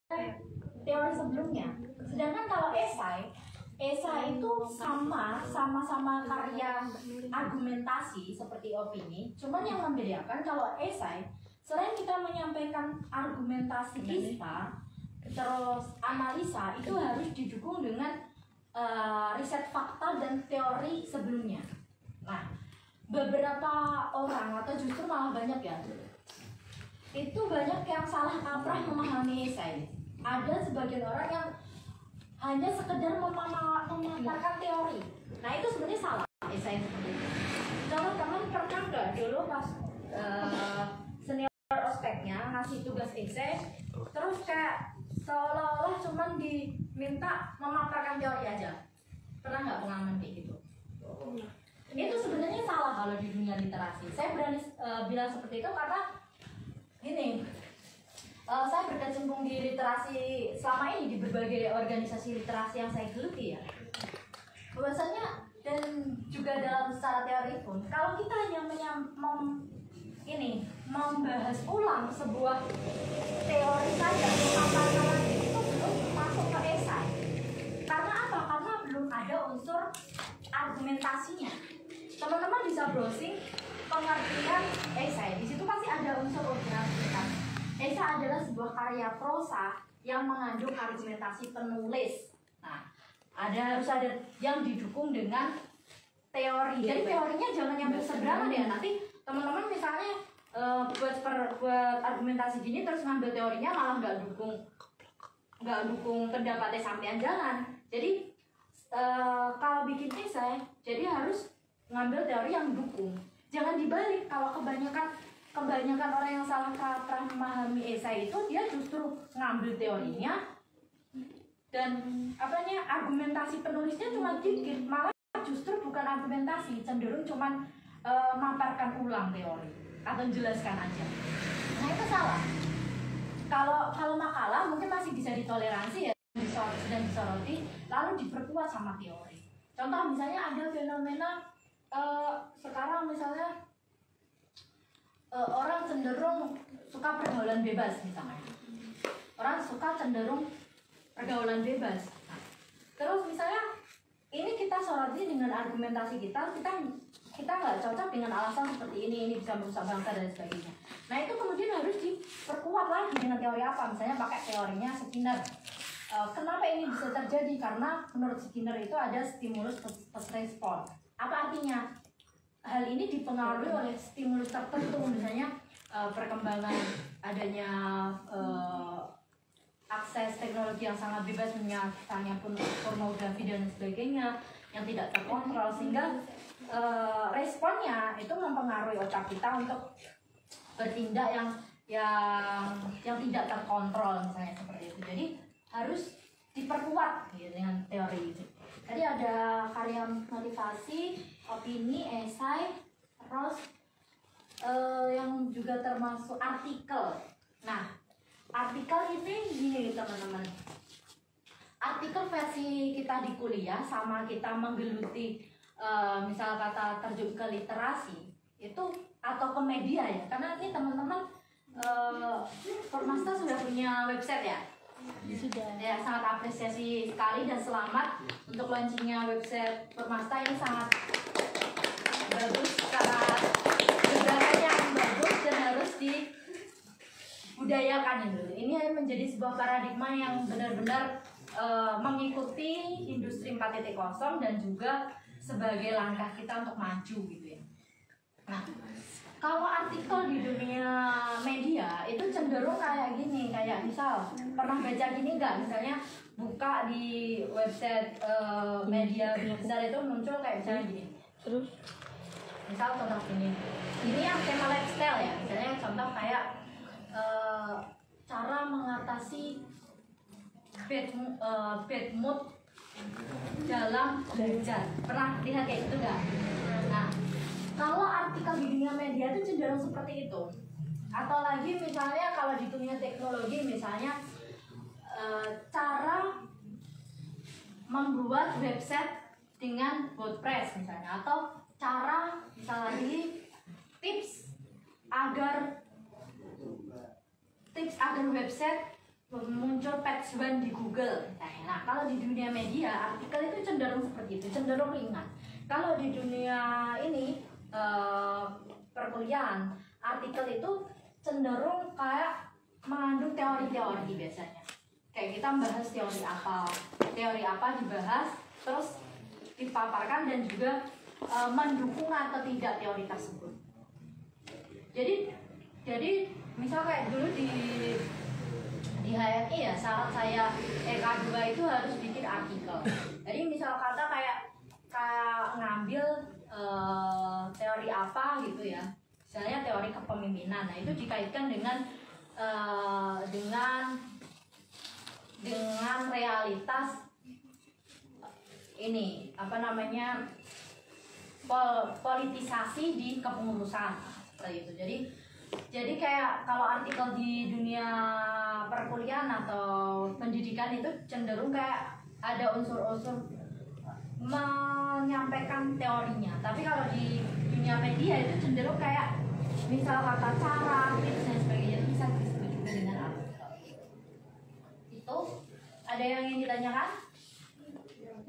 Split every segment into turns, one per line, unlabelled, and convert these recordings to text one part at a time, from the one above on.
teori sebelumnya. Sedangkan kalau esai itu sama-sama karya argumentasi seperti opini. Cuman yang membedakan kalau esai, selain kita menyampaikan argumentasi kita, terus analisa, itu harus didukung dengan riset fakta dan teori sebelumnya. Nah, beberapa orang atau justru malah banyak ya, itu banyak yang salah kaprah memahami esai. Ada sebagian orang yang hanya sekedar memaparkan teori. Nah, itu sebenarnya salah esai seperti itu. Teman-teman pernah nggak dulu pas senior ospeknya ngasih tugas esai, terus kayak seolah-olah cuman diminta memaparkan teori aja? Pernah nggak pengalaman kayak gitu? Itu sebenarnya salah kalau di dunia literasi. Saya berani bilang seperti itu karena ini, saya berkecimpung di literasi selama ini di berbagai organisasi literasi yang saya geluti ya. Bahwasanya dan juga dalam secara teori pun, kalau kita hanya membahas ulang sebuah teori saja, memaparkan itu belum masuk ke esai. Karena apa? Karena belum ada unsur argumentasinya. Teman-teman bisa browsing pengertian esai. Di situ pasti ada unsur argumentasi. Esai adalah sebuah karya prosa yang mengandung argumentasi penulis. Nah, harus ada yang didukung dengan teori. Jadi teorinya jangan nyampe seberangan ya. Nanti teman-teman misalnya buat argumentasi gini terus ngambil teorinya malah nggak dukung pendapatnya sampean, jangan. Jadi kalau bikin esai, jadi harus ngambil teori yang dukung. Jangan dibalik. Kalau kebanyakan orang yang salah kaprah memahami esai itu, dia justru ngambil teorinya dan argumentasi penulisnya cuma dikit, malah justru bukan argumentasi, cenderung cuma maparkan ulang teori atau jelaskan aja. Nah, itu salah. Kalau makalah mungkin masih bisa ditoleransi ya, dan disoroti, lalu diperkuat sama teori. Contoh misalnya ada fenomena sekarang misalnya orang cenderung suka pergaulan bebas misalnya. Orang suka cenderung pergaulan bebas. Nah, terus misalnya ini kita soroti dengan argumentasi kita nggak cocok dengan alasan seperti ini bisa merusak bangsa dan sebagainya. Nah, itu kemudian harus diperkuat lagi dengan teori apa? Misalnya pakai teorinya Skinner. Kenapa ini bisa terjadi? Karena menurut Skinner itu ada stimulus plus respon. Apa artinya? Hal ini dipengaruhi oleh stimulus tertentu, misalnya perkembangan adanya akses teknologi yang sangat bebas, misalnya pornografi dan sebagainya yang tidak terkontrol, sehingga responnya itu mempengaruhi otak kita untuk bertindak yang tidak terkontrol, misalnya seperti itu. Jadi harus diperkuat gitu, dengan teori itu. Tadi ada karya motivasi, opini, esai, terus yang juga termasuk artikel. Nah, artikel ini gini teman-teman. Artikel versi kita di kuliah sama kita menggeluti misal kata terjun ke literasi itu atau ke media ya. Karena ini teman-teman Permasta sudah punya website ya. Sudah. Ya, sangat apresiasi sekali dan selamat untuk launchingnya website Permasta. Ini sangat bagus, sangat gerakan yang bagus dan harus dibudayakan itu. Ini menjadi sebuah paradigma yang benar-benar mengikuti industri 4.0 dan juga sebagai langkah kita untuk maju gitu ya. Nah, kalau artikel di dunia media itu cenderung kayak gini, kayak misal pernah baca gini nggak? Misalnya buka di website media besar itu muncul kayak misalnya gini. Terus misal contoh gini, ini yang tema lifestyle ya. Misalnya contoh kayak cara mengatasi bad mood dalam hujan. Pernah lihat kayak gitu nggak? Nah, kalau artikel di dunia media itu cenderung seperti itu. Atau lagi misalnya kalau di dunia teknologi misalnya cara membuat website dengan WordPress misalnya, atau cara misalnya lagi tips agar website muncul X1 di Google. Nah, kalau di dunia media, artikel itu cenderung seperti itu, cenderung ringan. Kalau di dunia ini perkuliahan, artikel itu cenderung kayak mengandung teori-teori biasanya. Kayak kita bahas teori apa dibahas, terus dipaparkan dan juga mendukung atau tidak teori tersebut. Jadi misal kayak dulu di HMI ya, saat saya EK2 itu harus bikin artikel. Jadi misal kata kayak ngambil teori apa gitu ya, misalnya teori kepemimpinan. Nah itu dikaitkan dengan realitas ini apa namanya politisasi di kepengurusan seperti itu. Jadi kayak kalau artikel di dunia perkuliahan atau pendidikan itu cenderung kayak ada unsur-unsur menyampaikan teorinya. Tapi kalau di dunia media itu cenderung kayak misal kata cara, tips dan sebagainya itu bisa disebut juga dengan artikel. Itu ada yang ingin ditanyakan?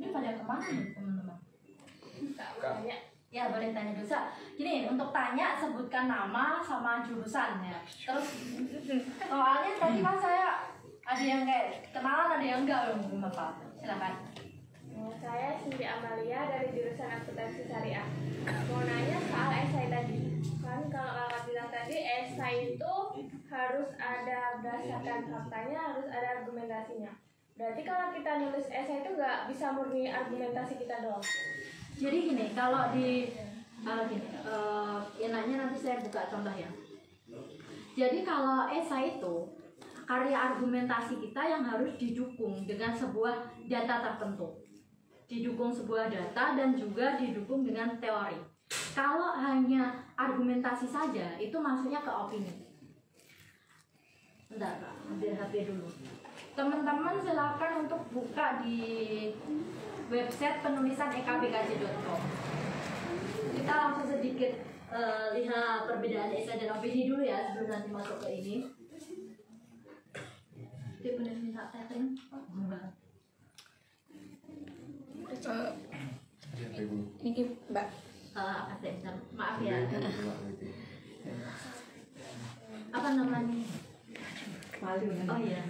Ini pada kemana nih teman-teman? Ya boleh tanya dulu. Gini, untuk tanya sebutkan nama sama jurusan ya. Terus soalnya tadi kan saya ada yang kayak kenalan, ada yang enggak belum apa. Silakan.
Saya Cindy Amalia dari jurusan akuntansi syariah. Mau nanya soal esai tadi. Kan kalau kakak bilang tadi esai itu harus ada berdasarkan faktanya, harus ada argumentasinya. Berarti kalau kita nulis esai itu nggak bisa murni argumentasi kita doang.
Jadi gini, kalau enaknya nanti saya buka contoh ya. Jadi kalau esai itu karya argumentasi kita yang harus didukung dengan sebuah data tertentu, didukung sebuah data dan juga didukung dengan teori. Kalau hanya argumentasi saja, itu masuknya ke opini. Bentar, Pak, ambil HP dulu. Teman-teman silakan untuk buka di website penulisan ekbkj.com. Kita langsung sedikit lihat perbedaan esai dan opini dulu ya sebelum nanti masuk ke ini. Dia benar minta tethering? Enggak.
Ini Mbak.
Apa sih? Maaf ya. Apa namanya? Malu. Oh iya.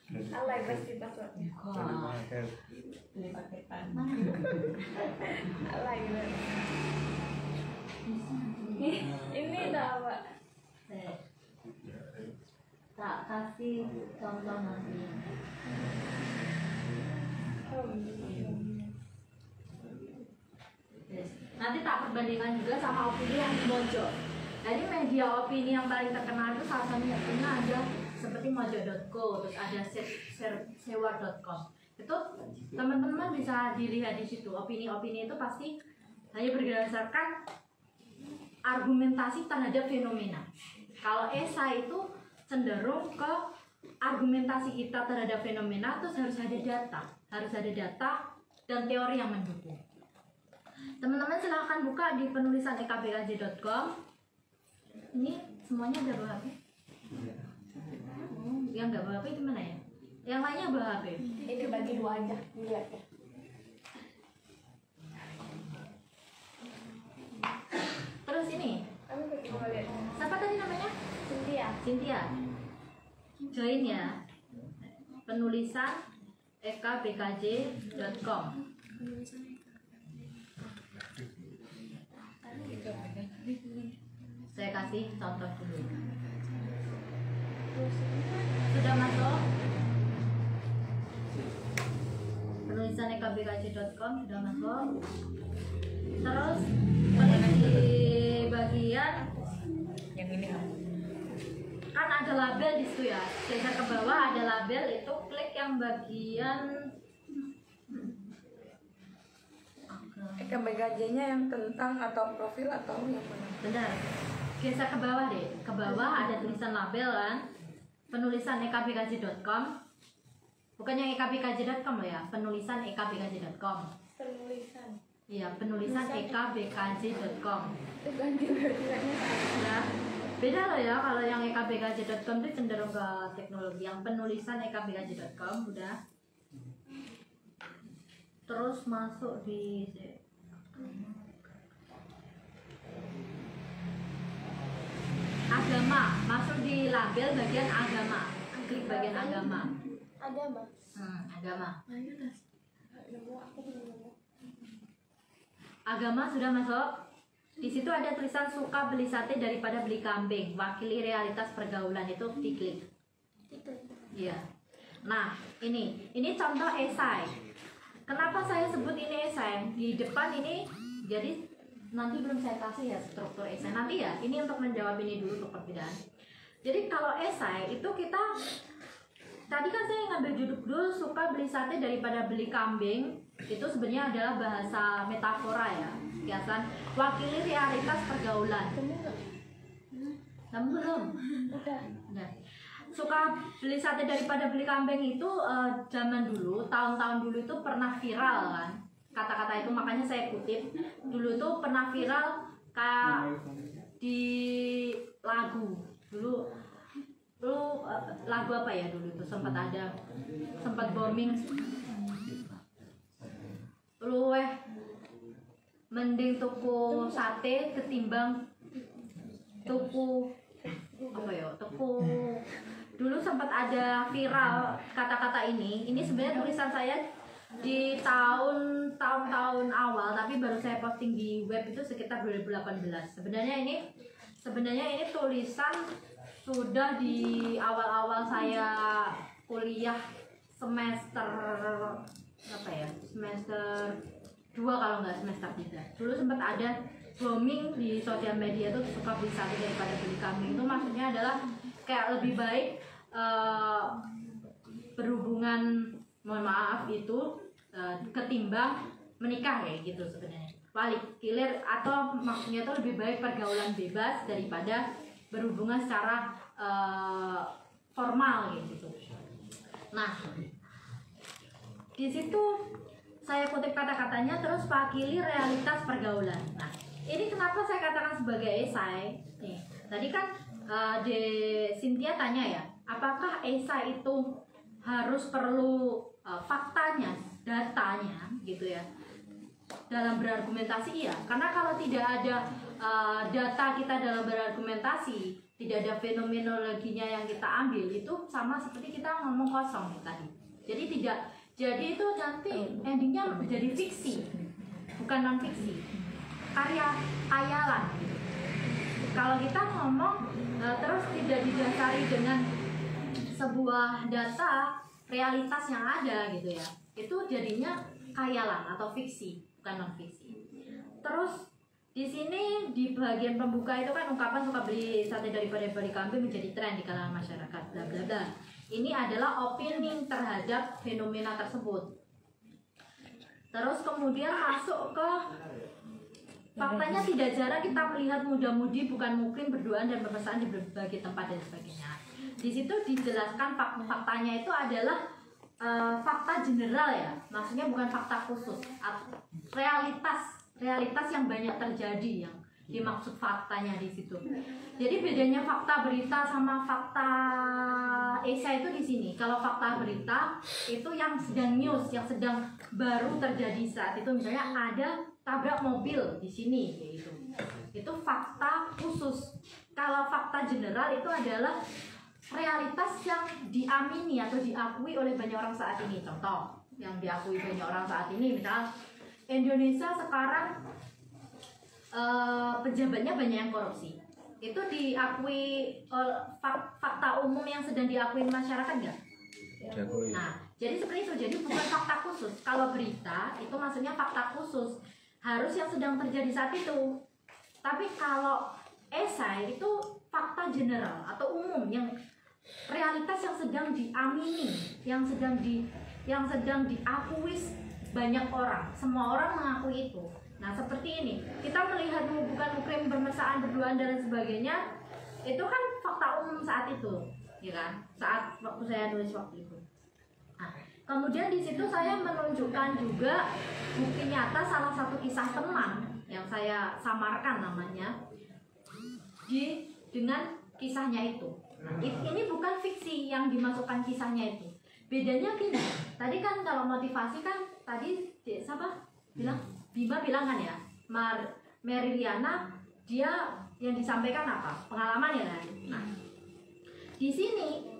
Alay pasti passwordnya.
Beli paketan.
Alay banget. Ini dah Mbak.
Tak kasih contoh nanti. Nanti tak perbandingkan juga sama opini yang di Mojo. Jadi media opini yang paling terkenal itu salah satunya ada seperti mojo.co, terus ada sewar.com. Itu teman-teman bisa dilihat di situ. Opini-opini itu pasti hanya berdasarkan argumentasi terhadap fenomena. Kalau esai itu cenderung ke argumentasi kita terhadap fenomena, terus harus ada data dan teori yang mendukung. Teman-teman silahkan buka di penulisan ekbkj.com. Ini semuanya ada bawa HP? Yang nggak bawa HP itu mana ya? Yang lainnya bawa HP?
Ini bagi dua aja, lihat ya.
Terus ini,
Kami bagi dua lihat.
siapa tadi namanya? Cynthia. Join ya. Penulisan ekbkj.com. Saya kasih contoh dulu. Sudah masuk? Penulisan ekbkj.com sudah masuk. Terus di bagian
Yang ini
kan ada label di situ ya. Geser ke bawah ada label, itu klik yang bagian
EKBKJ-nya yang tentang atau profil atau yang mana?
benar. Geser ke bawah deh. Ke bawah ada tulisan label kan. Penulisan ekbkj.com. Bukan yang ekbkj.com loh ya, penulisan ekbkj.com.
Penulisan.
Iya, penulisan ekbkj.com.
Itu ganti berarti.
Ya. Beda loh ya, kalau yang ekbkj.com itu cenderung ke teknologi. Yang penulisan ekbkj.com udah. Terus masuk di agama, masuk di label bagian agama. Klik bagian agama.
Agama.
Agama.
Nemu, aku belum nemu.
Agama sudah masuk. Di situ ada tulisan suka beli sate daripada beli kambing. Wakili realitas pergaulan, itu diklik. Iya. Nah, ini contoh esai. Kenapa saya sebut ini esai? Di depan ini, jadi nanti belum saya kasih ya struktur esai. Nanti ya, ini untuk menjawab ini dulu untuk perbedaan. Jadi kalau esai itu kita, tadi kan saya ngambil judul suka beli sate daripada beli kambing. Itu sebenarnya adalah bahasa metafora ya, kiasan wakili realitas pergaulan. Kamu belum?
Udah.
Nah, suka beli sate daripada beli kambing itu zaman dulu, tahun-tahun dulu itu pernah viral kan kata-kata itu, makanya saya kutip. Dulu tuh pernah viral kayak di lagu dulu lagu apa ya dulu itu sempat booming. Luweh mending tuku sate ketimbang tuku apa ya, tuku. Dulu sempat ada viral kata-kata ini. Ini sebenarnya tulisan saya di tahun-tahun awal, tapi baru saya posting di web itu sekitar 2018. Sebenarnya ini tulisan sudah di awal-awal saya kuliah semester apa ya, semester 2 kalau nggak semester 3. Dulu sempat ada booming di sosial media tuh suka beli sate daripada beli kambing. Itu maksudnya adalah kayak lebih baik berhubungan, mohon maaf itu ketimbang menikah kayak gitu sebenarnya. Balik kilir, atau maksudnya itu lebih baik pergaulan bebas daripada berhubungan secara formal gitu. Nah, di situ saya kutip kata-katanya, terus wakili realitas pergaulan. Nah, ini kenapa saya katakan sebagai esai? Nih, tadi kan De Cynthia tanya ya, apakah esai itu harus perlu faktanya, datanya, gitu ya, dalam berargumentasi? Iya, karena kalau tidak ada data kita dalam berargumentasi, tidak ada fenomenologinya yang kita ambil, itu sama seperti kita ngomong kosong tadi. Jadi itu nanti endingnya menjadi fiksi, bukan non fiksi, karya khayalan. Kalau kita ngomong terus tidak didasari dengan sebuah data realitas yang ada gitu ya, itu jadinya khayalan atau fiksi, bukan non fiksi. Terus di sini di bagian pembuka itu kan ungkapan suka beli sate daripada beli kambing menjadi tren di kalangan masyarakat, bla bla bla. Ini adalah opini terhadap fenomena tersebut. Terus kemudian masuk ke faktanya, tidak jarang kita melihat muda-mudi bukan muklim berduaan dan bermesraan di berbagai tempat dan sebagainya. Di situ dijelaskan faktanya itu adalah fakta general ya, maksudnya bukan fakta khusus, realitas yang banyak terjadi yang dimaksud faktanya di situ. Jadi bedanya fakta berita sama fakta esai itu di sini. Kalau fakta berita itu yang sedang news, yang sedang baru terjadi saat itu, misalnya ada tabrak mobil di sini gitu. Itu fakta khusus. Kalau fakta general itu adalah realitas yang diamini atau diakui oleh banyak orang saat ini. Contoh yang diakui banyak orang saat ini, misal Indonesia sekarang pejabatnya banyak yang korupsi. Itu diakui fakta umum yang sedang diakui masyarakat nggak? Nah, jadi seperti itu. Jadi bukan fakta khusus. Kalau berita itu maksudnya fakta khusus, harus yang sedang terjadi saat itu. Tapi kalau esai itu fakta general atau umum, yang realitas yang sedang diamini, yang sedang diakui banyak orang, semua orang mengakui itu. Nah seperti ini, kita melihat bukan muklim bermesraan berduaan dan sebagainya, itu kan fakta umum saat itu, ya kan? Saat waktu saya nulis waktu itu. Nah, kemudian di situ saya menunjukkan juga bukti nyata salah satu kisah teman yang saya samarkan namanya di dengan kisahnya itu. Nah, ini bukan fiksi yang dimasukkan kisahnya itu. Bedanya gini, tadi kan kalau motivasi kan tadi siapa bilang? Bima bilang kan ya, Meriliana dia yang disampaikan apa? Pengalaman ya kan. Nah, di sini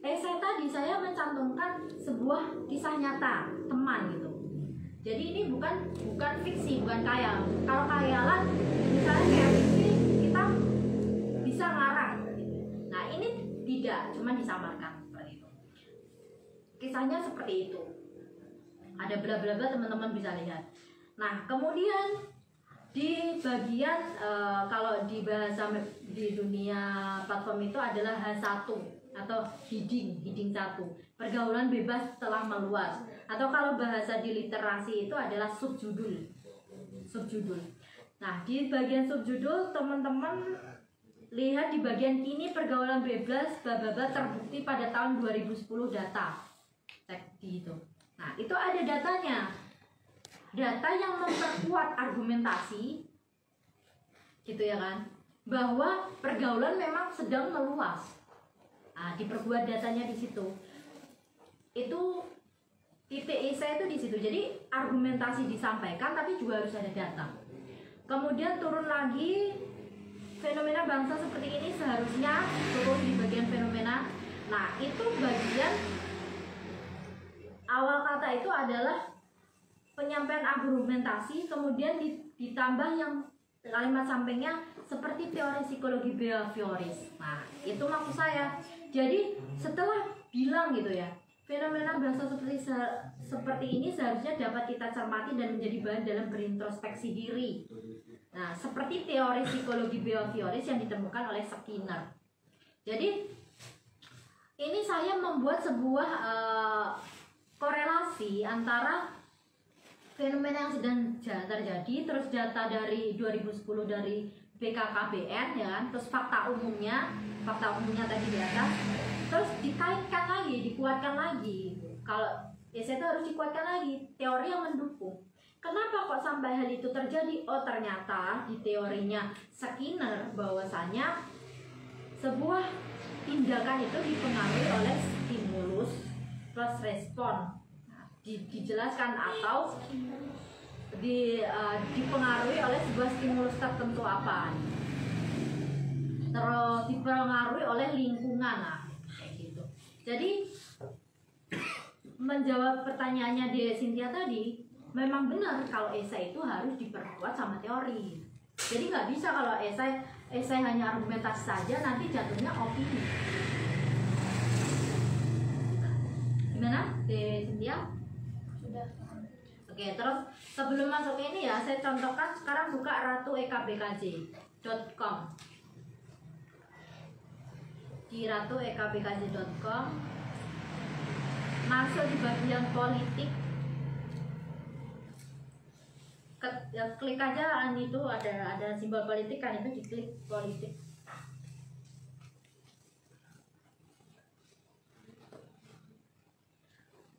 esai tadi saya mencantumkan sebuah kisah nyata teman gitu. Jadi ini bukan fiksi, bukan khayal. Kalau khayalan, misalnya kayak fiksi, kita bisa ngarang. Nah ini tidak, cuma disamarkan seperti itu. Kisahnya seperti itu. Ada bla bla bla, teman-teman bisa lihat. Nah kemudian di bagian kalau di bahasa di dunia platform itu adalah H1 atau heading 1, pergaulan bebas telah meluas, atau kalau bahasa di literasi itu adalah subjudul. Nah di bagian subjudul teman-teman lihat di bagian ini pergaulan bebas bla-bla-bla terbukti pada tahun 2010 data gitu. Nah itu ada datanya, data yang memperkuat argumentasi gitu ya kan, bahwa pergaulan memang sedang meluas. Nah, diperkuat datanya di situ. Itu titik saya itu di situ. Jadi argumentasi disampaikan tapi juga harus ada data. Kemudian turun lagi, fenomena bangsa seperti ini seharusnya turun di bagian fenomena. Nah, itu bagian awal kata itu adalah penyampaian argumentasi, kemudian ditambah yang kalimat sampingnya seperti teori psikologi behavioris. Nah, itu maksud saya. Jadi setelah bilang gitu ya, fenomena bangsa seperti ini seharusnya dapat kita cermati dan menjadi bahan dalam berintrospeksi diri. Nah, seperti teori psikologi behavioris yang ditemukan oleh Skinner. Jadi ini saya membuat sebuah korelasi antara fenomena yang sedang terjadi, terus data dari 2010 dari BKKBN ya kan, terus fakta umumnya tadi di atas, terus dikaitkan lagi, dikuatkan lagi. Kalau saya itu harus dikuatkan lagi teori yang mendukung. Kenapa kok sampai hal itu terjadi? Oh ternyata di teorinya Skinner bahwasanya sebuah tindakan itu dipengaruhi oleh stimulus plus respon. Dijelaskan atau dipengaruhi oleh sebuah stimulus tertentu apa, terus dipengaruhi oleh lingkungan, nah, kayak gitu. Jadi menjawab pertanyaannya di Cynthia tadi, memang benar kalau esai itu harus diperkuat sama teori. Jadi nggak bisa kalau esai hanya argumentasi saja, nanti jatuhnya opini. Gimana di Cynthia? Oke, terus sebelum masuk ini ya, saya contohkan sekarang buka ratuekbkj.com. Di ratuekbkj.com, masuk di bagian politik, klik aja itu ada simbol politik kan, itu diklik politik.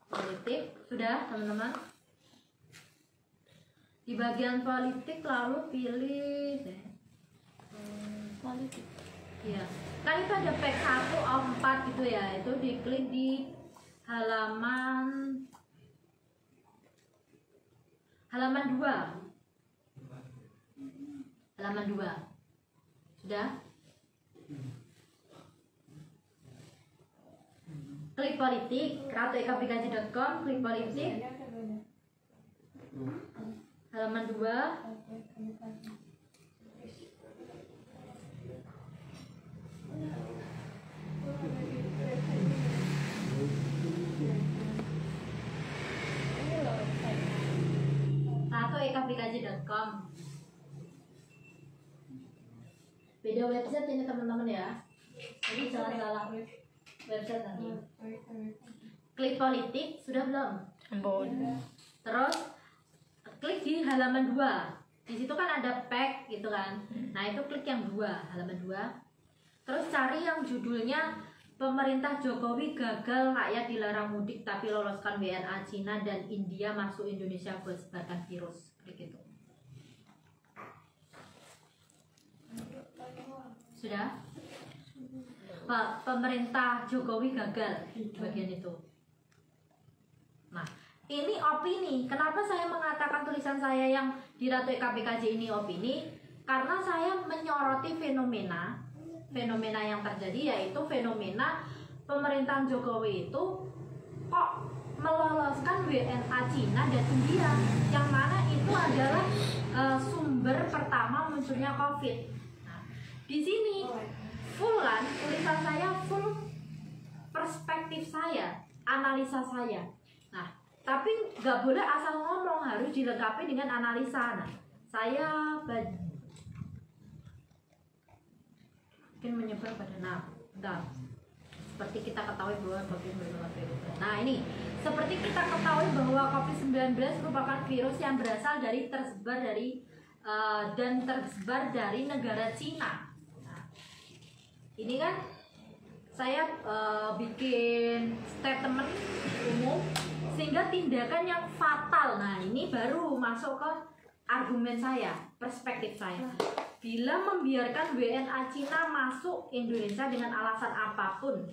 Politik sudah teman-teman. Di bagian politik lalu pilih politik. Ya, kan itu ada page 1 gitu ya. Itu diklik di halaman 2. Halaman 2. Sudah? Klik politik, ratuekbkj.com, klik politik. Halaman 2. ratuekbkj.com. Beda website ini teman-teman ya. Jadi jangan salah website nanti. Klik politik, sudah belum?
Belum.
Terus klik di halaman 2. Di situ kan ada pack gitu kan. Nah, itu klik yang 2, halaman 2. Terus cari yang judulnya Pemerintah Jokowi gagal, rakyat dilarang mudik tapi loloskan WNA Cina dan India masuk Indonesia buat sebarkan virus. Klik gitu. Sudah? Pak, pemerintah Jokowi gagal di bagian itu. Nah, ini opini. Kenapa saya mengatakan tulisan saya yang di Ratu KPKJ ini opini? Karena saya menyoroti fenomena yang terjadi, yaitu fenomena pemerintahan Jokowi itu kok meloloskan WNA Cina dan India, yang mana itu adalah sumber pertama munculnya COVID. Nah, di sini full kan, tulisan saya full perspektif saya, analisa saya. Nah, tapi nggak boleh asal ngomong, harus dilengkapi dengan analisa. Nah, saya mungkin menyebar pada seperti kita ketahui bahwa COVID-19. Nah, ini seperti kita ketahui bahwa COVID-19 merupakan virus yang berasal dari tersebar dari negara Cina. Ini kan saya bikin statement umum sehingga tindakan yang fatal. Nah, ini baru masuk ke argumen saya, perspektif saya. Bila membiarkan WNA Cina masuk Indonesia dengan alasan apapun,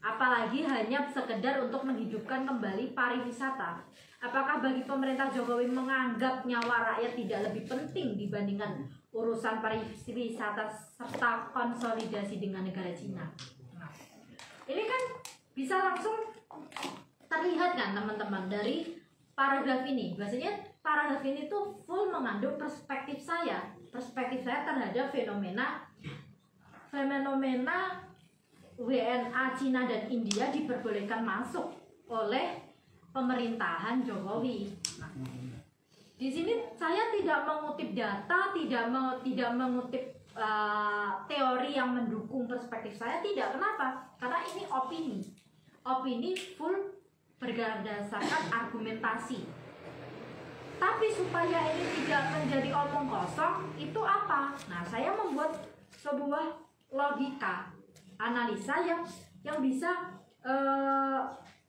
apalagi hanya sekedar untuk menghidupkan kembali pariwisata, apakah bagi pemerintah Jokowi menganggap nyawa rakyat tidak lebih penting dibandingkan urusan pariwisata serta konsolidasi dengan negara Cina? Nah, ini kan bisa langsung terlihat kan teman-teman dari paragraf ini. Biasanya paragraf ini tuh full mengandung perspektif saya terhadap fenomena WNA Cina dan India diperbolehkan masuk oleh pemerintahan Jokowi. Nah, di sini saya tidak mengutip data, tidak mengutip teori yang mendukung perspektif saya, tidak. Kenapa? Karena ini opini full berdasarkan argumentasi. Tapi supaya ini tidak menjadi omong kosong, itu apa? Nah, saya membuat sebuah logika analisa yang bisa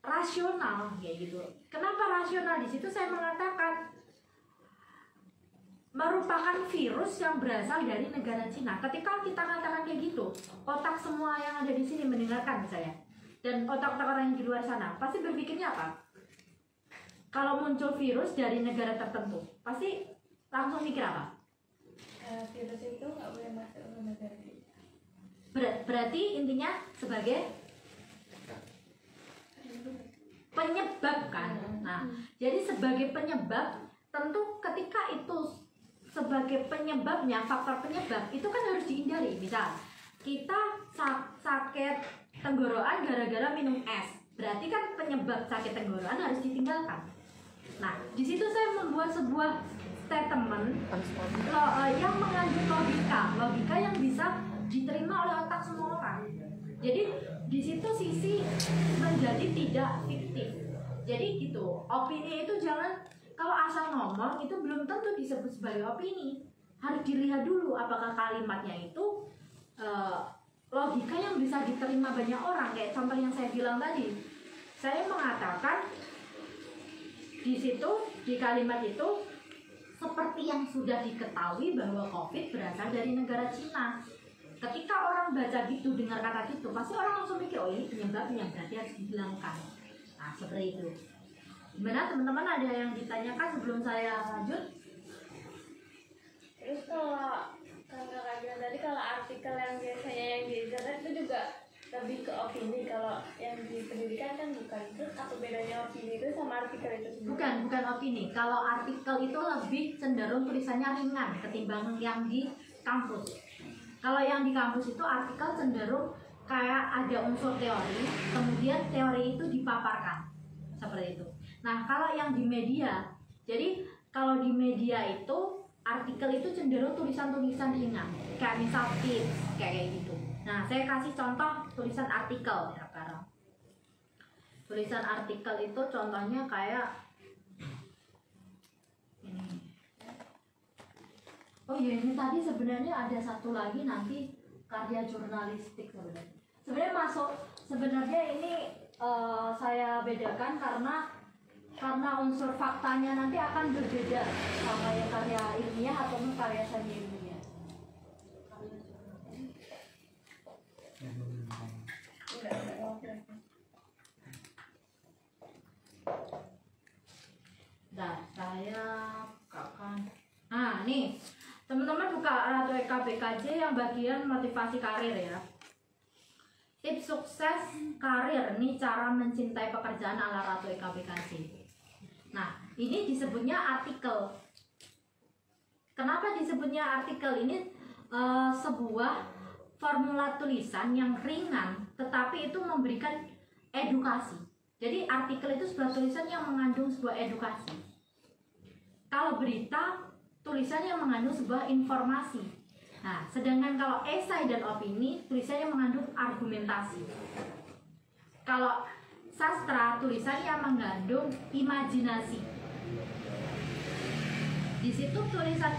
rasional kayak gitu. Kenapa rasional? Di situ saya mengatakan merupakan virus yang berasal dari negara Cina. Ketika kita katakan kayak gitu, otak semua yang ada di sini mendengarkan saya, dan otak-otak orang yang di luar sana pasti berpikirnya apa? Kalau muncul virus dari negara tertentu, pasti langsung mikir apa?
Virus itu nggak boleh masuk ke negara kita.
Berarti intinya sebagai penyebab kan? Nah, jadi sebagai penyebab, tentu ketika itu sebagai penyebabnya, faktor penyebab itu kan harus dihindari. Misal kita sakit tenggorokan gara-gara minum es, berarti kan penyebab sakit tenggorokan harus ditinggalkan. Nah, di situ saya membuat sebuah statement yang mengandung logika yang bisa diterima oleh otak semua orang. Jadi di situ sisi menjadi tidak fiktif. Jadi gitu, opini itu jangan kalau asal ngomong itu belum tentu disebut sebagai opini. Harus dilihat dulu apakah kalimatnya itu logika yang bisa diterima banyak orang. Kayak contoh yang saya bilang tadi, saya mengatakan di situ, di kalimat itu, seperti yang sudah diketahui bahwa COVID berasal dari negara Cina. Ketika orang baca gitu, dengar kata gitu, pasti orang langsung mikir, oh ini penyebabnya, berarti harus dihilangkan. Nah, seperti itu. Gimana teman-teman, ada yang ditanyakan sebelum saya lanjut?
Terus kalau kakak bilang tadi, kalau artikel yang biasanya yang di internet itu juga lebih ke opini, kalau yang di pendidikan kan bukan. Terus apa bedanya opini itu sama artikel itu sendiri?
Bukan opini. Kalau artikel itu lebih cenderung tulisannya ringan ketimbang yang di kampus. Kalau yang di kampus itu artikel cenderung kayak ada unsur teori, kemudian teori itu dipaparkan seperti itu. Nah, kalau yang di media, jadi kalau di media itu artikel itu cenderung tulisan-tulisan ringan, kayak misal tips kayak gitu. Nah, saya kasih contoh tulisan artikel ya sekarang. Tulisan artikel itu contohnya kayak ini. Oh iya, ini tadi sebenarnya ada satu lagi nanti karya jurnalistik sebenarnya. Sebenarnya ini saya bedakan karena unsur faktanya nanti akan berbeda sama yang karya ilmiah atau karya seni ilmiah. Ratu EKBKJ yang bagian motivasi karir ya. Tips sukses karir, ini cara mencintai pekerjaan ala Ratu EKBKJ. Nah, ini disebutnya artikel. Kenapa disebutnya artikel? Ini sebuah formula tulisan yang ringan, tetapi itu memberikan edukasi. Jadi artikel itu sebuah tulisan yang mengandung sebuah edukasi. Kalau berita, tulisannya mengandung sebuah informasi. Nah, sedangkan kalau esai dan opini, tulisannya mengandung argumentasi. Kalau sastra, tulisannya mengandung imajinasi. Di situ tulisan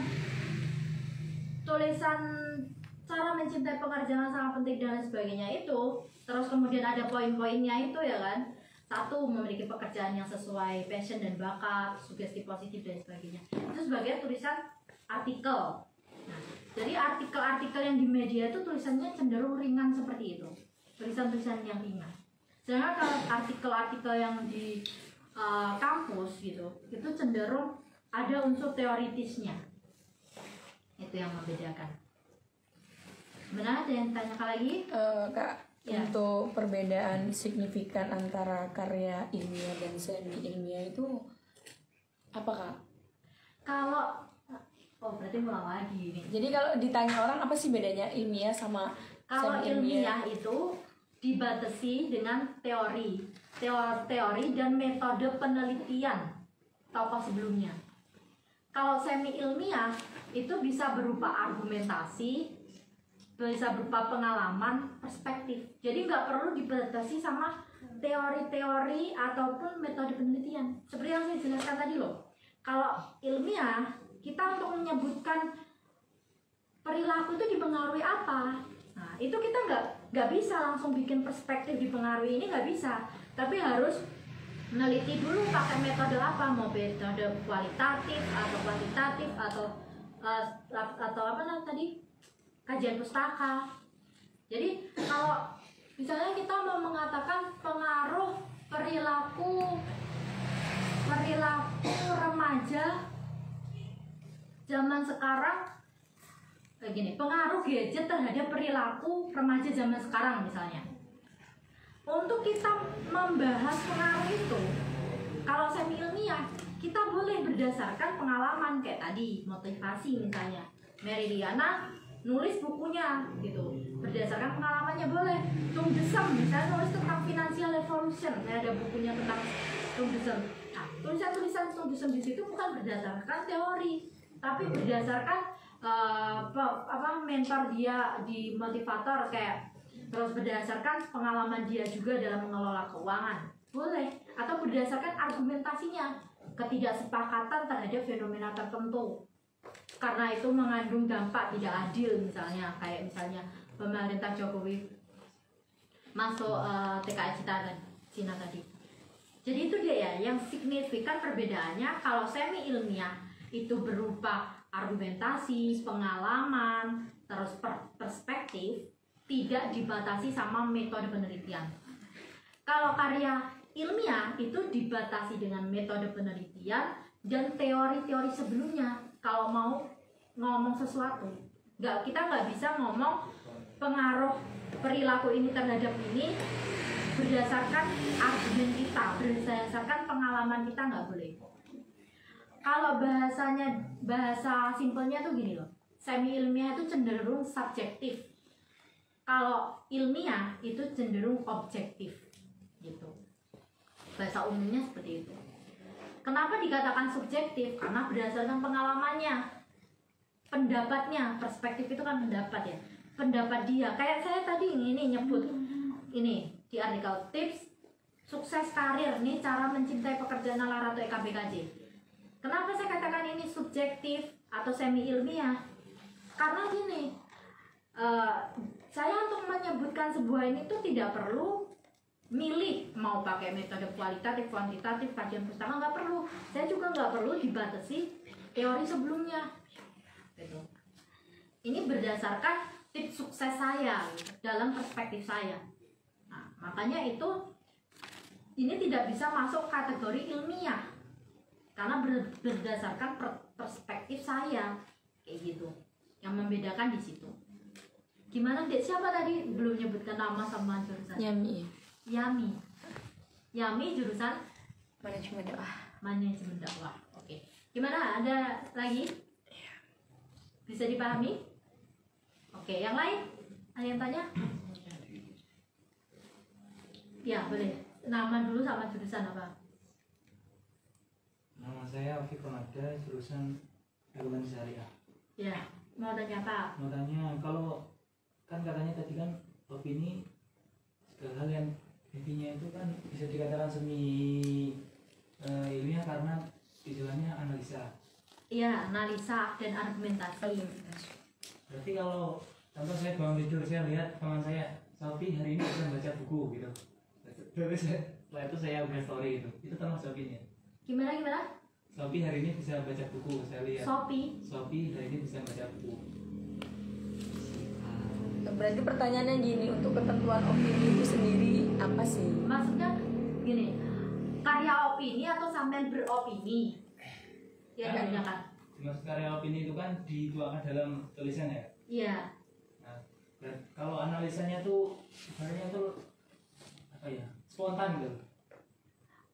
cara mencintai pekerjaan sangat penting dan lain sebagainya itu, terus kemudian ada poin-poinnya itu ya kan. Satu, memiliki pekerjaan yang sesuai passion dan bakat, sugesti positif dan sebagainya. Itu sebagai tulisan artikel. Nah, jadi artikel-artikel yang di media itu tulisannya cenderung ringan seperti itu, tulisan-tulisan yang ringan. Sedangkan kalau artikel-artikel yang di kampus gitu, itu cenderung ada unsur teoritisnya. Itu yang membedakan. Benar, ada yang tanyakan lagi?
Kak, ya. Untuk perbedaan signifikan antara karya ilmiah dan semi ilmiah itu apa, Kak?
Kalau berarti ulang lagi nih.
Jadi kalau ditanya orang apa sih bedanya ilmiah sama
kalau
semi ilmiah?
ilmiah itu dibatasi dengan teori dan metode penelitian tokoh sebelumnya. Kalau semi ilmiah itu bisa berupa argumentasi, bisa berupa pengalaman, perspektif. Jadi nggak perlu dibatasi sama teori-teori ataupun metode penelitian. Seperti yang saya jelaskan tadi loh. Kalau ilmiah, kita untuk menyebutkan perilaku itu dipengaruhi apa. Nah, itu kita nggak bisa langsung bikin perspektif dipengaruhi ini, nggak bisa. Tapi harus meneliti dulu pakai metode apa, mau metode kualitatif atau kuantitatif atau apa namanya tadi, kajian pustaka. Jadi kalau misalnya kita mau mengatakan pengaruh perilaku remaja zaman sekarang kayak gini, pengaruh gadget terhadap perilaku remaja zaman sekarang misalnya. Untuk kita membahas pengaruh itu, kalau semi ilmiah kita boleh berdasarkan pengalaman kayak tadi, motivasi misalnya. Mary Liana nulis bukunya gitu, berdasarkan pengalamannya boleh. Tung Desem misalnya nulis tentang financial revolution, ada bukunya tentang Tung Desem. Nah, tulisan-tulisan Tung Desem di situ bukan berdasarkan teori, tapi berdasarkan mentor dia di motivator kayak, terus berdasarkan pengalaman dia juga dalam mengelola keuangan boleh, atau berdasarkan argumentasinya, ketidaksepakatan terhadap fenomena tertentu karena itu mengandung dampak tidak adil misalnya, kayak misalnya pemerintah Jokowi masuk TKI Cina tadi. Jadi itu dia ya yang signifikan perbedaannya. Kalau semi ilmiah itu berupa argumentasi, pengalaman, terus perspektif, tidak dibatasi sama metode penelitian. Kalau karya ilmiah itu dibatasi dengan metode penelitian dan teori-teori sebelumnya. Kalau mau ngomong sesuatu, kita nggak bisa ngomong pengaruh perilaku ini terhadap ini berdasarkan argumen kita, berdasarkan pengalaman kita, nggak boleh. Kalau bahasa simpelnya tuh gini loh, semi ilmiah itu cenderung subjektif, kalau ilmiah itu cenderung objektif gitu. Bahasa umumnya seperti itu. Kenapa dikatakan subjektif? Karena berdasarkan pengalamannya, pendapatnya. Perspektif itu kan pendapat ya, pendapat dia. Kayak saya tadi ini nyebut ini di artikel tips sukses karir, nih cara mencintai pekerjaan ala Ratu EKBKJ. Kenapa saya katakan ini subjektif atau semi ilmiah? Karena gini, saya untuk menyebutkan sebuah ini tuh tidak perlu milih mau pakai metode kualitatif, kuantitatif, kajian pustaka, nggak perlu. Saya juga nggak perlu dibatasi teori sebelumnya gitu. Ini berdasarkan tips sukses saya dalam perspektif saya. Nah, makanya itu ini tidak bisa masuk kategori ilmiah karena berdasarkan perspektif saya kayak gitu. Yang membedakan di situ. Gimana Dek? Siapa tadi belum nyebutkan nama sama jurusan?
Yami.
Yami jurusan
Manajemen dakwah.
manajemen dakwah. Oke. Gimana? Ada lagi? Bisa dipahami? Oke, yang lain? Ada yang tanya? Ya, boleh. Nama dulu sama jurusan apa?
Nama saya Ovi Konada, jurusan Akuntansi Syariah.
Ya, mau tanya apa?
Mau tanya, kalau kan katanya tadi kan opini segala hal yang intinya itu kan bisa dikatakan semi ilmiah karena istilahnya analisa.
Iya, analisa dan argumentasi.
Berarti kalau contoh saya bangun tidur, saya lihat teman saya Sophie hari ini bisa baca buku gitu. Terus setelah itu saya buat story gitu. Itu termasuk opini ya?
Gimana?
Sophie hari ini bisa baca buku, saya lihat. Sophie hari ini bisa baca buku.
Berarti pertanyaannya gini, untuk ketentuan opini itu sendiri apa sih?
Maksudnya gini, karya opini atau sampean beropini? Ya,
Kan,
kan?
Mas karya opini itu kan dituangkan dalam tulisan ya.
Iya.
Nah, kalau analisanya tuh sebenarnya tuh apa ya? Spontan gitu.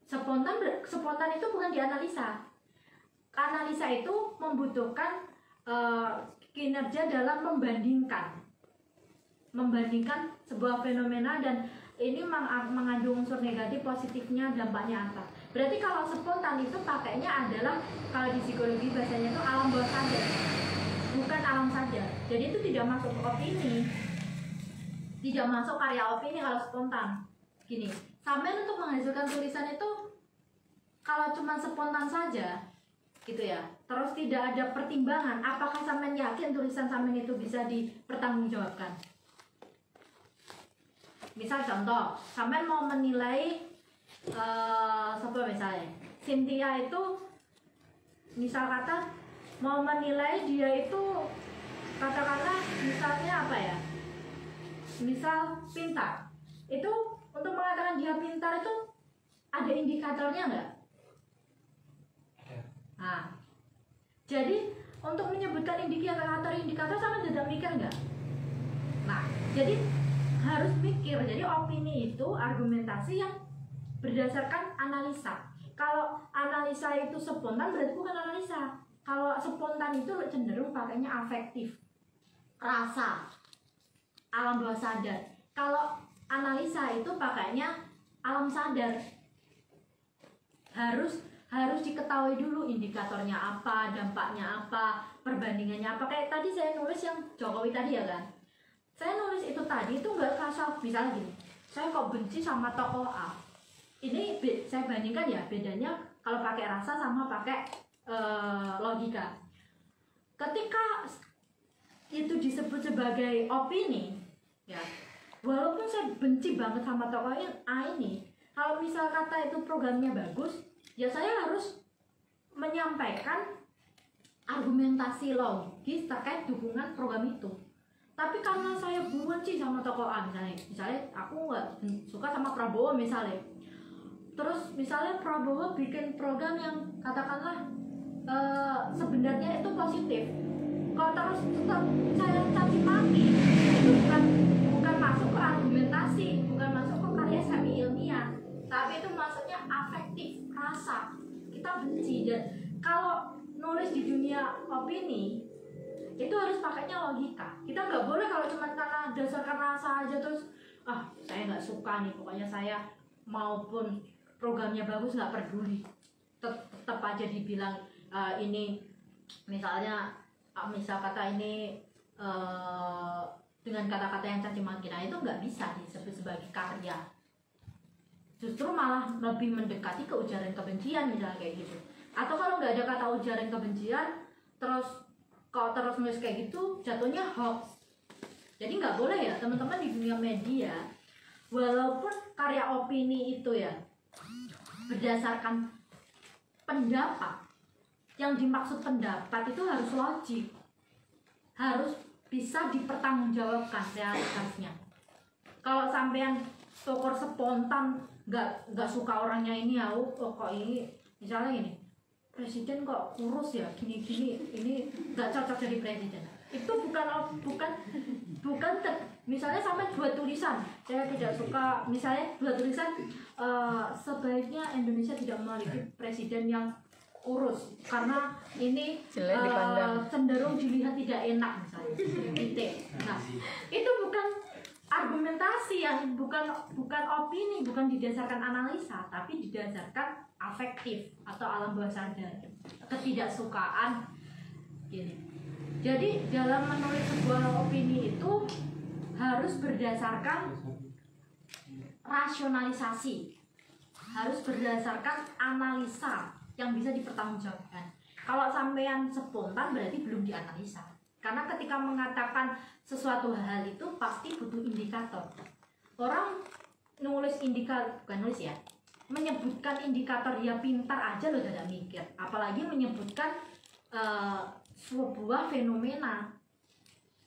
Spontan itu bukan dianalisa. Analisa itu membutuhkan kinerja dalam membandingkan sebuah fenomena, dan ini mengandung unsur negatif, positifnya, dampaknya apa. Berarti kalau spontan itu pakainya adalah, kalau di psikologi bahasanya itu alam bawah sadar, bukan alam sadar. Jadi itu tidak masuk opini, tidak masuk karya opini kalau spontan. Gini, sampai untuk menghasilkan tulisan itu kalau cuma spontan saja gitu ya, terus tidak ada pertimbangan, apakah sampean yakin tulisan sampean itu bisa dipertanggungjawabkan? Misal contoh, sampean mau menilai siapa misalnya Cynthia itu, misal kata mau menilai dia itu, katakanlah misalnya apa ya, misal pintar, itu untuk mengatakan dia pintar itu ada indikatornya nggak? Nah, jadi untuk menyebutkan indikator sama tidak mikir nggak? Nah, jadi harus mikir. Jadi opini itu argumentasi yang berdasarkan analisa. Kalau analisa itu spontan berarti bukan analisa. Kalau spontan itu cenderung pakainya afektif, rasa, alam bawah sadar. Kalau analisa itu pakainya alam sadar. Harus diketahui dulu indikatornya apa, dampaknya apa, perbandingannya apa. Kayak tadi saya nulis yang Jokowi tadi ya kan. Saya nulis itu tadi itu nggak kasar. Misalnya gini, saya kok benci sama tokoh A. Ini saya bandingkan ya, bedanya kalau pakai rasa sama pakai logika. Ketika itu disebut sebagai opini, ya, walaupun saya benci banget sama tokoh A ini, kalau misal kata itu programnya bagus, ya saya harus menyampaikan argumentasi logis terkait dukungan program itu. Tapi karena saya benci sama tokoh A, misalnya aku nggak suka sama Prabowo misalnya, terus misalnya Prabowo bikin program yang katakanlah sebenarnya itu positif, kalau terus tetap saya caci maki, itu bukan masuk ke argumentasi, bukan masuk ke karya semi ilmiah, tapi itu maksudnya afektif, rasa, kita benci. Dan kalau nulis di dunia opini itu harus pakainya logika. Kita nggak boleh kalau cuma karena dasarkan rasa aja terus saya nggak suka nih, pokoknya saya maupun programnya bagus nggak peduli, tetap aja dibilang ini misalnya misal kata ini dengan kata-kata yang caci maki, nah itu nggak bisa disebut sebagai karya. Justru malah lebih mendekati ke ujaran kebencian misalnya kayak gitu. Atau kalau nggak ada kata ujaran kebencian, terus kalau terus nulis kayak gitu, jatuhnya hoax. Jadi nggak boleh ya teman-teman di dunia media, walaupun karya opini itu ya berdasarkan pendapat, yang dimaksud pendapat itu harus logik, harus bisa dipertanggungjawabkan realitasnya. Kalau sampean sokor spontan, nggak suka orangnya ini ya, kok ini misalnya ini presiden kok kurus ya, gini-gini, ini nggak cocok jadi presiden. itu misalnya sampai dua tulisan, saya tidak suka misalnya dua tulisan, sebaiknya Indonesia tidak memiliki presiden yang kurus karena ini
Jelek dipandang.
cenderung dilihat tidak enak misalnya gitu. Nah itu bukan argumentasi, yang bukan opini, bukan didasarkan analisa, tapi didasarkan afektif atau alam bawah sadar, ketidaksukaan gini. Jadi dalam menulis sebuah opini itu harus berdasarkan rasionalisasi, harus berdasarkan analisa yang bisa dipertanggungjawabkan. Kalau sampean spontan berarti belum dianalisa. Karena ketika mengatakan sesuatu hal itu pasti butuh indikator. Orang nulis indikator, bukan nulis ya, menyebutkan indikator ya pintar aja loh tidak mikir. Apalagi menyebutkan sebuah fenomena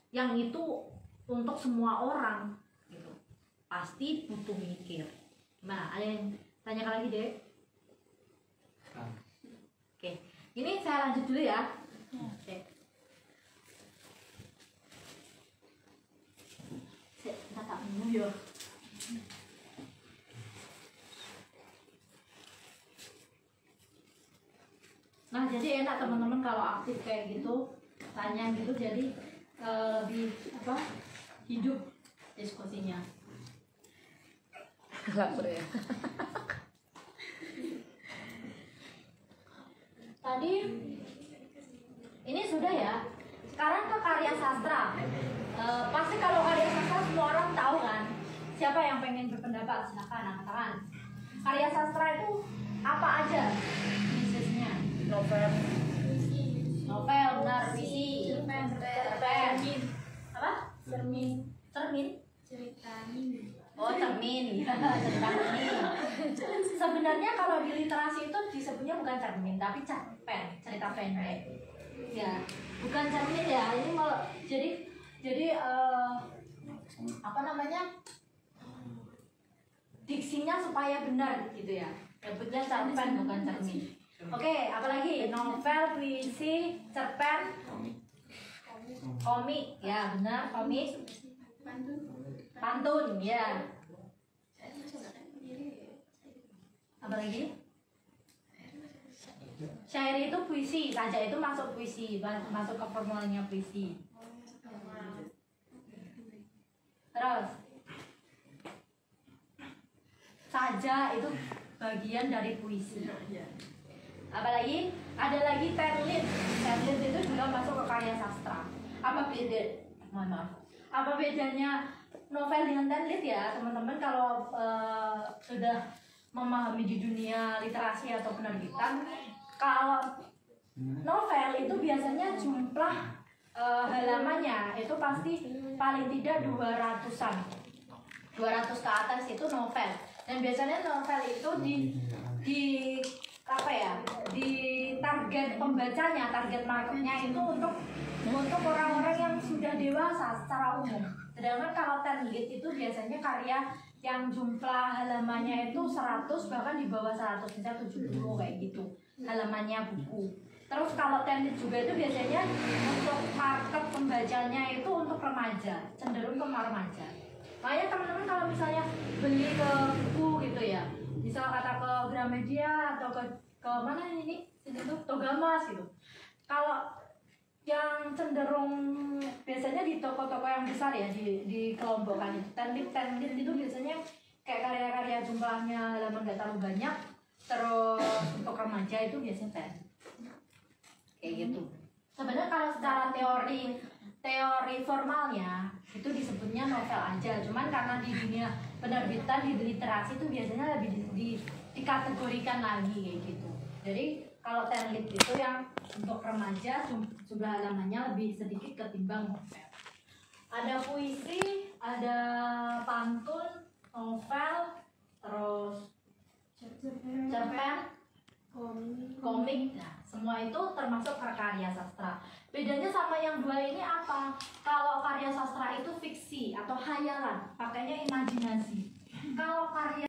yang itu untuk semua orang gitu. Pasti butuh mikir. Nah, ada yang tanyakan lagi deh? Oke, ini saya lanjut dulu ya. Oke. Kita tak minum ya. Nah, jadi enak teman-teman kalau aktif kayak gitu, tanya gitu, jadi lebih hidup diskusinya.
Lapar ya.
Tadi ini sudah ya. Sekarang ke karya sastra. Pasti kalau karya sastra semua orang tahu kan. Siapa yang pengen berpendapat? Silakan angkat tangan. Karya sastra itu apa aja jenisnya?
Novel.
Novel, benar, puisi, cerpen, apa?
Cermin.
Cermin.
Cerita.
Oh, cermin. Cerita cermin. Sebenarnya kalau di literasi itu disebutnya bukan cermin, tapi cerpen, cerita pendek. Ya, bukan cermin ya. Ini kalau jadi apa namanya? Diksinya supaya benar gitu ya. Sebutnya cerpen bukan cermin. Oke, apalagi novel, puisi, cerpen, komik, ya benar, komik, pantun, ya. Apa lagi? Syair itu puisi, saja itu masuk puisi, masuk ke formulanya puisi. Terus, saja itu bagian dari puisi. Apalagi ada lagi terlit. Terlit itu juga masuk ke karya sastra. Apa beda? Mohon maaf. Apa bedanya novel dengan terlit ya, teman-teman? Kalau sudah memahami di dunia literasi atau penerbitan, kalau novel itu biasanya jumlah halamannya itu pasti paling tidak 200-an. 200 ke atas itu novel. Dan biasanya novel itu di apa ya, di target pembacanya, target marketnya itu untuk orang-orang yang sudah dewasa secara umum. Sedangkan kalau terlit itu biasanya karya yang jumlah halamannya itu 100, bahkan di bawah 100, misalnya 70 kayak gitu halamannya buku. Terus kalau terlit juga itu biasanya untuk market pembacanya itu untuk remaja, cenderung ke remaja. Makanya teman-teman kalau misalnya beli ke buku gitu ya, misal kata ke Gramedia atau ke mana ini situ Togamas gitu. Kalau yang cenderung biasanya di toko-toko yang besar ya, dikelompokkan itu terlit itu biasanya kayak karya-karya jumlahnya halaman nggak terlalu banyak. Terus untuk remaja itu biasanya terlit kayak gitu. Sebenarnya kalau secara teori formalnya itu disebutnya novel aja, cuman karena di dunia penerbitan di literasi itu biasanya lebih dikategorikan lagi kayak gitu. Jadi kalau terlit itu yang untuk remaja jumlah halamannya lebih sedikit ketimbang novel. Ada puisi, ada pantun, novel, terus cerpen, komik. Nah, semua itu termasuk karya sastra. Bedanya sama yang dua ini apa? Kalau karya sastra itu fiksi atau hayalan, pakainya imajinasi. Kalau karya